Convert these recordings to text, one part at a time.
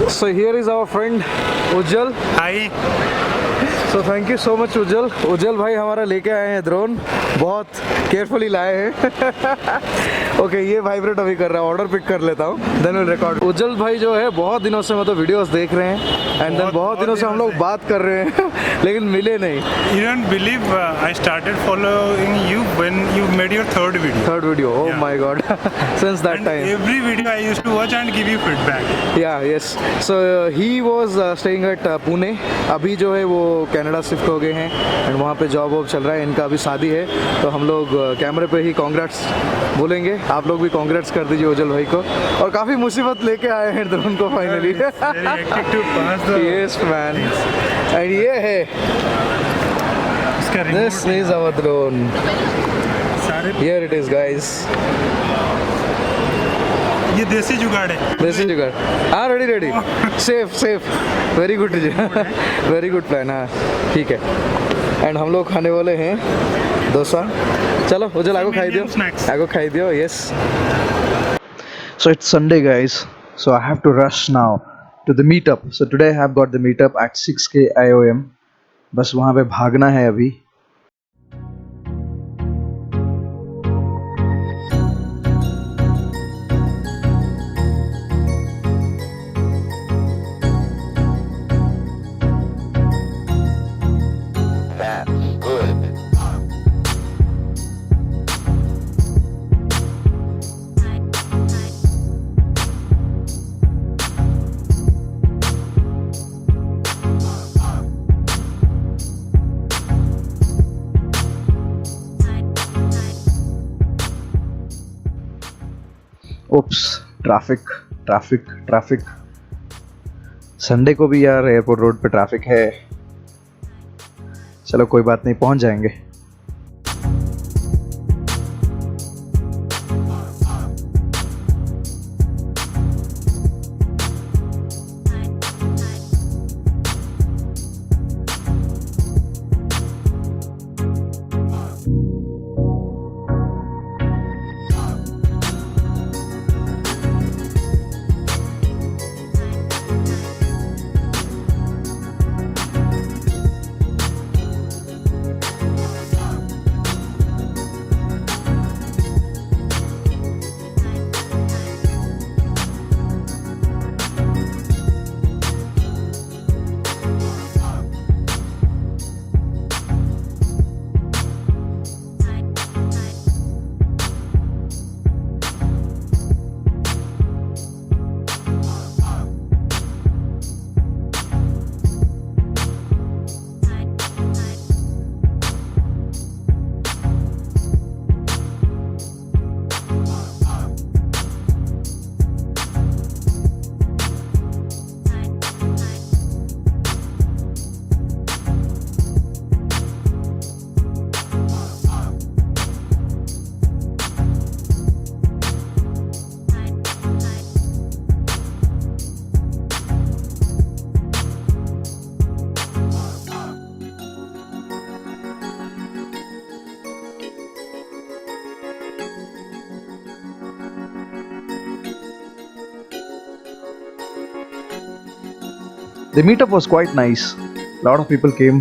So here is our friend Ujjwal. Hi. So thank you so much उज्जवल. उज्जवल भाई हमारा लेके आए हैं ड्रोन, बहुत केयरफुली लाए हैं. ओके ये वाइब्रेट अभी कर रहा है, ऑर्डर पिक कर लेता हूँ, देन विल रिकॉर्ड. उज्जवल भाई जो है बहुत दिनों से मतलब वीडियोस देख रहे हैं एंड देन बहुत दिनों से हम लोग बात कर रहे हैं लेकिन मिले नहीं. You don't believe I started following you when you made your third video. Third video, oh Yeah. my god. Since that And time. every video I used to watch and give you feedback. Yeah, yes. So he was staying at Pune. अभी जो है वो Canada shift हो गए हैं and वहाँ पे job वॉब चल रहा है. इनका अभी शादी है तो हम लोग कैमरे पे ही कांग्रेट्स बोलेंगे. आप लोग भी कांग्रेट्स कर दीजिए उज्जवल भाई को. और काफ़ी मुसीबत लेके आए हैं ड्रोन को finally. Very hectic to pass the. Yes man. And ये है, इसका this is our drone. सारे Here it is guys. ये देसी जुगाड़ है. देसी जुगाड़. हाँ ready. Safe very good. Very good plan. हाँ ठीक है. एंड हम लोग खाने वाले हैं डोसा. चलो उज्जवल आगो खाई दियो. Snacks. आगो खाई दियो. Yes. So it's Sunday guys, so I have to rush now to the meetup. So today I have got the meetup at 6 IOM. बस वहाँ पे भागना है अभी. Oops, traffic. संडे को भी यार एयरपोर्ट रोड पे ट्रैफिक है. चलो कोई बात नहीं, पहुंच जाएंगे. The meetup was quite nice. Lot of people came.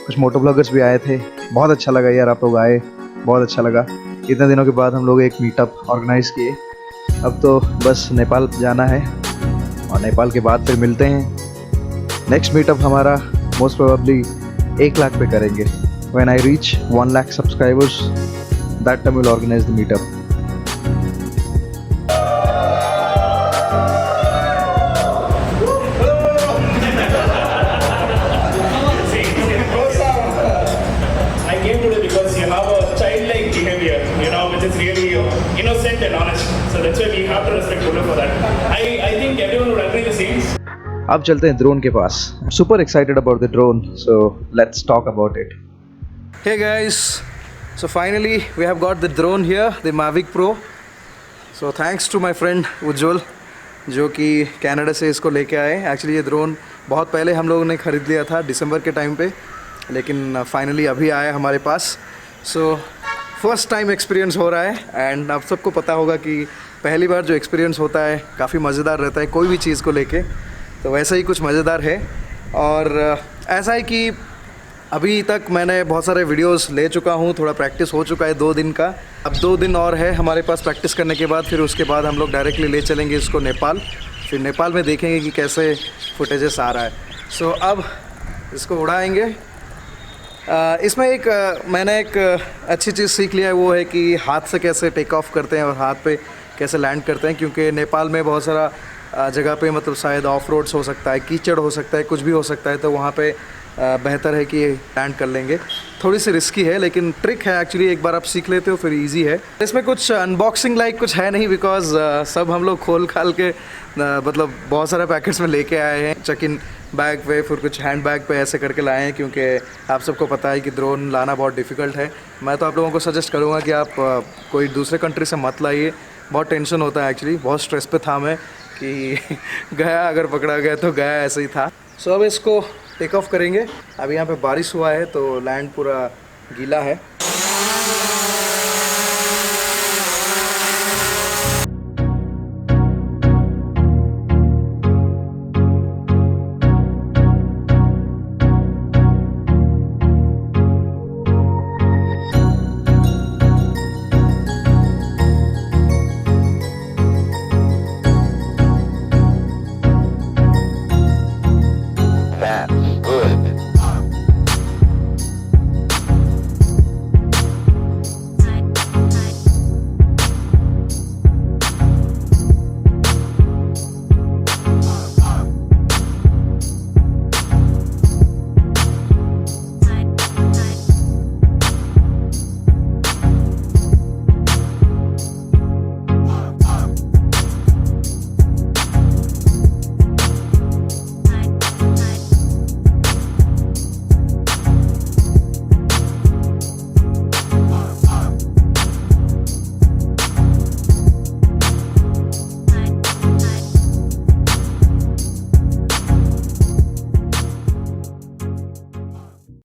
कुछ मोटोब्लॉगर्स भी आए थे. बहुत अच्छा लगा यार, आप लोग आए, बहुत अच्छा लगा. इतने दिनों के बाद हम लोग एक मीटअप ऑर्गेनाइज किए. अब तो बस नेपाल जाना है और नेपाल के बाद फिर मिलते हैं. नेक्स्ट मीटअप हमारा मोस्ट प्रोबेबली 1 लाख पे करेंगे. When I reach 1 lakh subscribers, that time we'll organize the meetup. Innocent and honest, so that's why we have to respect Pune for that. I think everyone would agree the same. अब चलते हैं drone के पास. I'm super excited about the drone, so let's talk about it. Hey guys, so finally we have got the drone here, the Mavic Pro. So thanks to my friend उज्जवल जो कि Canada से इसको लेके आए. Actually ये drone बहुत पहले हम लोगों ने ख़रीद लिया था दिसंबर के टाइम पे, लेकिन फाइनली अभी आया हमारे पास. सो फर्स्ट टाइम एक्सपीरियंस हो रहा है एंड आप सबको पता होगा कि पहली बार जो एक्सपीरियंस होता है काफ़ी मज़ेदार रहता है कोई भी चीज़ को लेके. तो वैसा ही कुछ मज़ेदार है। और ऐसा है कि अभी तक मैंने बहुत सारे वीडियोस ले चुका हूँ, थोड़ा प्रैक्टिस हो चुका है 2 दिन का। अब 2 दिन और है हमारे पास प्रैक्टिस करने के बाद, फिर उसके बाद हम लोग डायरेक्टली ले चलेंगे इसको नेपाल। फिर नेपाल में देखेंगे कि कैसे फुटेजेस आ रहा है। सो अब इसको उड़ाएंगे। इसमें मैंने एक अच्छी चीज़ सीख लिया है, वो है कि हाथ से कैसे टेक ऑफ करते हैं और हाथ पे कैसे लैंड करते हैं, क्योंकि नेपाल में बहुत सारा जगह पे मतलब शायद ऑफ रोड्स हो सकता है, कीचड़ हो सकता है, कुछ भी हो सकता है, तो वहाँ पे बेहतर है कि लैंड कर लेंगे। थोड़ी सी रिस्की है लेकिन ट्रिक है एक्चुअली, एक बार आप सीख लेते हो फिर इजी है। इसमें कुछ अनबॉक्सिंग लाइक कुछ है नहीं, बिकॉज सब हम लोग खोल खाल के मतलब बहुत सारे पैकेट्स में लेके आए हैं, चेक इन बैग पे, फिर कुछ हैंड बैग पे ऐसे करके लाए हैं, क्योंकि आप सबको पता है कि ड्रोन लाना बहुत डिफ़िकल्ट है। मैं तो आप लोगों को सजेस्ट करूँगा कि आप कोई दूसरे कंट्री से मत लाइए, बहुत टेंशन होता है एक्चुअली। बहुत स्ट्रेस पे था मैं कि गया, अगर पकड़ा गया तो गया, ऐसे ही था। सो अब इसको टेक ऑफ करेंगे। अभी यहाँ पे बारिश हुआ है तो लैंड पूरा गीला है।